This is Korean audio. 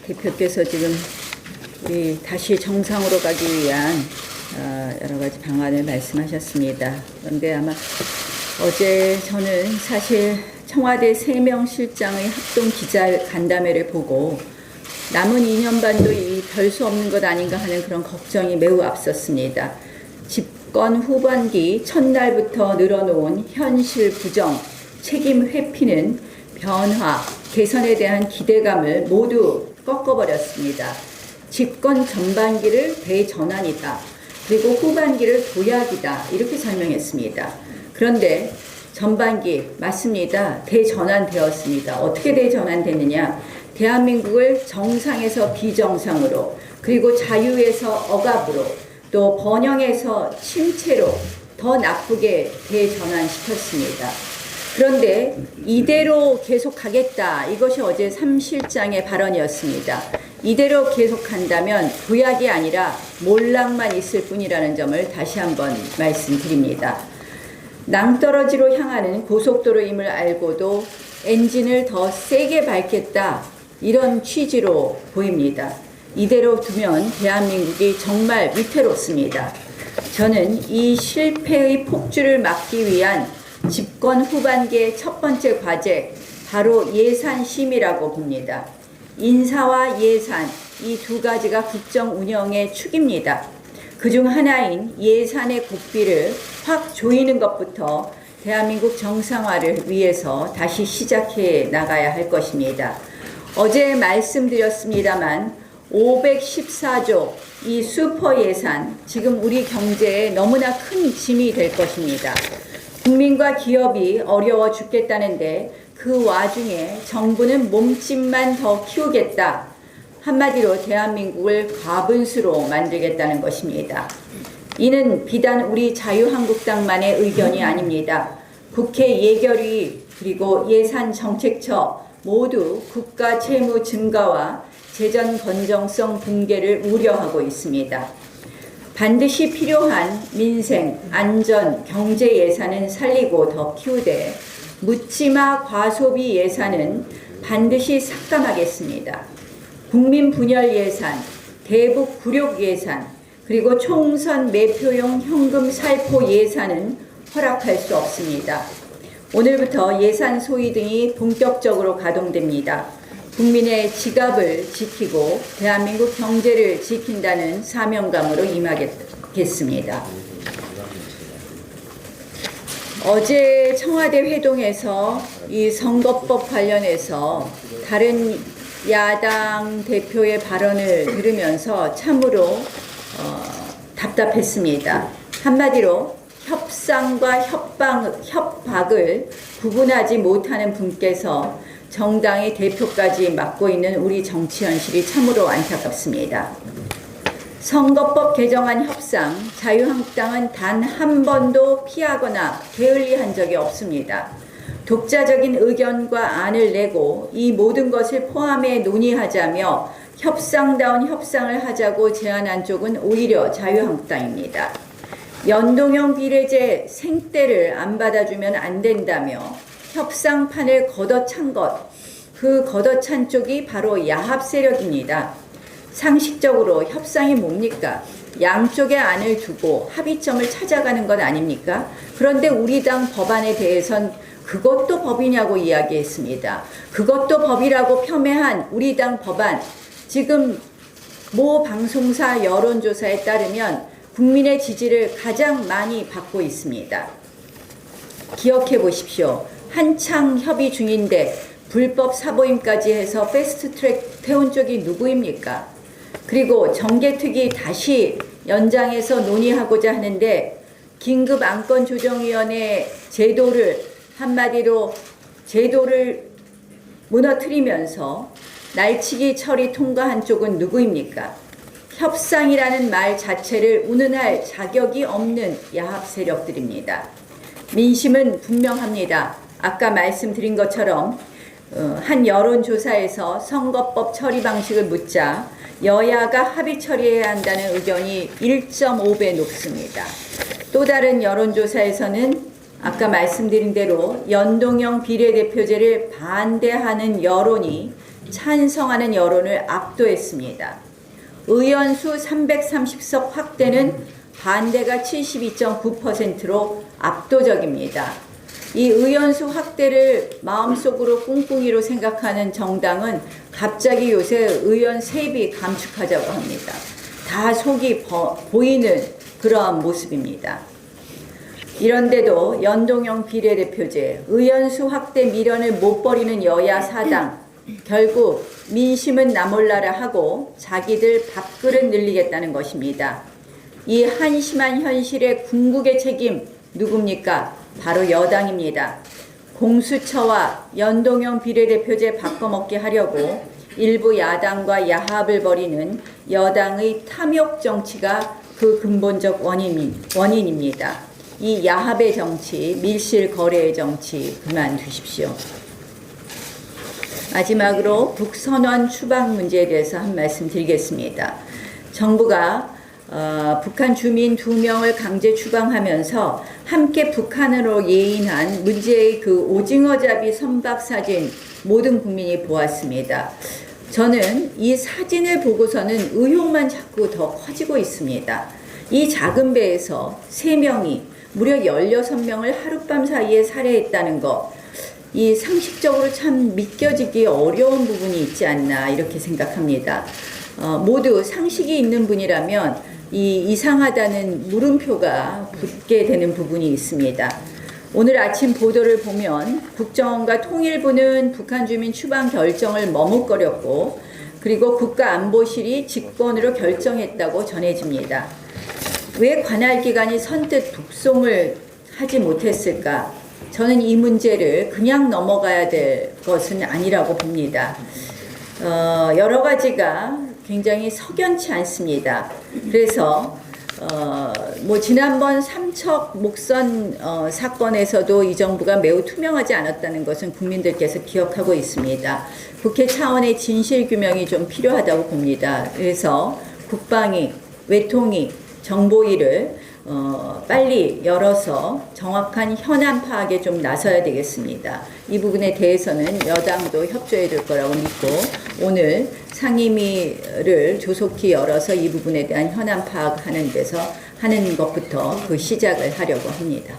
대표께서 지금 우리 다시 정상으로 가기 위한 여러 가지 방안을 말씀하셨습니다. 그런데 아마 어제 저는 사실 청와대 3명 실장의 합동 기자 간담회를 보고 남은 2년 반도 이 별 수 없는 것 아닌가 하는 그런 걱정이 매우 앞섰습니다. 집권 후반기 첫날부터 늘어놓은 현실 부정, 책임 회피는 변화, 개선에 대한 기대감을 모두 꺾어버렸습니다. 집권 전반기를 대전환이다. 그리고 후반기를 도약이다. 이렇게 설명했습니다. 그런데 전반기 맞습니다. 대전환되었습니다. 어떻게 대전환됐느냐? 대한민국을 정상에서 비정상으로, 그리고 자유에서 억압으로, 또 번영에서 침체로 더 나쁘게 대전환시켰습니다. 그런데 이대로 계속 가겠다. 이것이 어제 3실장의 발언이었습니다. 이대로 계속한다면 도약이 아니라 몰락만 있을 뿐이라는 점을 다시 한번 말씀드립니다. 낭떠러지로 향하는 고속도로임을 알고도 엔진을 더 세게 밟겠다. 이런 취지로 보입니다. 이대로 두면 대한민국이 정말 위태롭습니다. 저는 이 실패의 폭주를 막기 위한 집권 후반기의 첫 번째 과제, 바로 예산심의라고 봅니다. 인사와 예산, 이 두 가지가 국정 운영의 축입니다. 그중 하나인 예산의 고삐를 확 조이는 것부터 대한민국 정상화를 위해서 다시 시작해 나가야 할 것입니다. 어제 말씀드렸습니다만 514조 이 슈퍼 예산, 지금 우리 경제에 너무나 큰 짐이 될 것입니다. 국민과 기업이 어려워 죽겠다는데 그 와중에 정부는 몸집만 더 키우겠다. 한마디로 대한민국을 과분수로 만들겠다는 것입니다. 이는 비단 우리 자유한국당만의 의견이 아닙니다. 국회 예결위 그리고 예산정책처 모두 국가 채무 증가와 재정 건정성 붕괴를 우려하고 있습니다. 반드시 필요한 민생, 안전, 경제 예산은 살리고 더 키우되 묻지마 과소비 예산은 반드시 삭감하겠습니다. 국민 분열 예산, 대북 굴욕 예산, 그리고 총선 매표용 현금 살포 예산은 허락할 수 없습니다. 오늘부터 예산 소위 등이 본격적으로 가동됩니다. 국민의 지갑을 지키고 대한민국 경제를 지킨다는 사명감으로 임하겠습니다. 어제 청와대 회동에서 이 선거법 관련해서 다른 야당 대표의 발언을 들으면서 참으로 답답했습니다. 한마디로 협상과 협박을 구분하지 못하는 분께서 정당의 대표까지 맡고 있는 우리 정치 현실이 참으로 안타깝습니다. 선거법 개정안 협상, 자유한국당은 단 한 번도 피하거나 게을리한 적이 없습니다. 독자적인 의견과 안을 내고 이 모든 것을 포함해 논의하자며 협상다운 협상을 하자고 제안한 쪽은 오히려 자유한국당입니다. 연동형 비례제 생떼를 안 받아주면 안 된다며 협상판을 걷어찬 것, 그 걷어찬 쪽이 바로 야합 세력입니다. 상식적으로 협상이 뭡니까? 양쪽의 안을 두고 합의점을 찾아가는 것 아닙니까? 그런데 우리 당 법안에 대해선 그것도 법이냐고 이야기했습니다. 그것도 법이라고 폄훼한 우리 당 법안, 지금 모 방송사 여론조사에 따르면 국민의 지지를 가장 많이 받고 있습니다. 기억해 보십시오. 한창 협의 중인데 불법 사보임까지 해서 패스트트랙 태운 쪽이 누구입니까? 그리고 정개특위 다시 연장해서 논의하고자 하는데 긴급 안건조정위원회 제도를 한마디로 제도를 무너뜨리면서 날치기 처리 통과한 쪽은 누구입니까? 협상이라는 말 자체를 운운할 자격이 없는 야합 세력들입니다. 민심은 분명합니다. 아까 말씀드린 것처럼 한 여론조사에서 선거법 처리 방식을 묻자 여야가 합의 처리해야 한다는 의견이 1.5배 높습니다. 또 다른 여론조사에서는 아까 말씀드린 대로 연동형 비례대표제를 반대하는 여론이 찬성하는 여론을 압도했습니다. 의원수 330석 확대는 반대가 72.9%로 압도적입니다. 이 의원수 확대를 마음속으로 꿍꿍이로 생각하는 정당은 갑자기 요새 의원 세비 감축하자고 합니다. 다 속이 보이는 그러한 모습입니다. 이런데도 연동형 비례대표제, 의원수 확대 미련을 못 버리는 여야 사당, 결국 민심은 나 몰라라 하고 자기들 밥그릇 늘리겠다는 것입니다. 이 한심한 현실의 궁극의 책임 누굽니까? 바로 여당입니다. 공수처와 연동형 비례대표제 바꿔먹게 하려고 일부 야당과 야합을 벌이는 여당의 탐욕 정치가 그 근본적 원인입니다. 이 야합의 정치, 밀실 거래의 정치 그만두십시오. 마지막으로 북선원 추방 문제에 대해서 한 말씀 드리겠습니다. 정부가 북한 주민 2명을 강제 추방하면서 함께 북한으로 예인한 문제의 그 오징어잡이 선박 사진 모든 국민이 보았습니다. 저는 이 사진을 보고서는 의혹만 자꾸 더 커지고 있습니다. 이 작은 배에서 3명이 무려 16명을 하룻밤 사이에 살해했다는 것, 이 상식적으로 참 믿겨지기 어려운 부분이 있지 않나 이렇게 생각합니다. 모두 상식이 있는 분이라면 이 이상하다는 물음표가 붙게 되는 부분이 있습니다. 오늘 아침 보도를 보면 국정원과 통일부는 북한 주민 추방 결정을 머뭇거렸고 그리고 국가안보실이 직권으로 결정했다고 전해집니다. 왜 관할 기관이 선뜻 북송을 하지 못했을까? 저는 이 문제를 그냥 넘어가야 될 것은 아니라고 봅니다. 여러 가지가 굉장히 석연치 않습니다. 그래서 지난번 삼척 목선 사건에서도 이 정부가 매우 투명하지 않았다는 것은 국민들께서 기억하고 있습니다. 국회 차원의 진실규명이 좀 필요하다고 봅니다. 그래서 국방위, 외통위, 정보위를 빨리 열어서 정확한 현안 파악에 좀 나서야 되겠습니다. 이 부분에 대해서는 여당도 협조해 줄 거라고 믿고 오늘 상임위를 조속히 열어서 이 부분에 대한 현안 파악하는 데서 하는 것부터 그 시작을 하려고 합니다.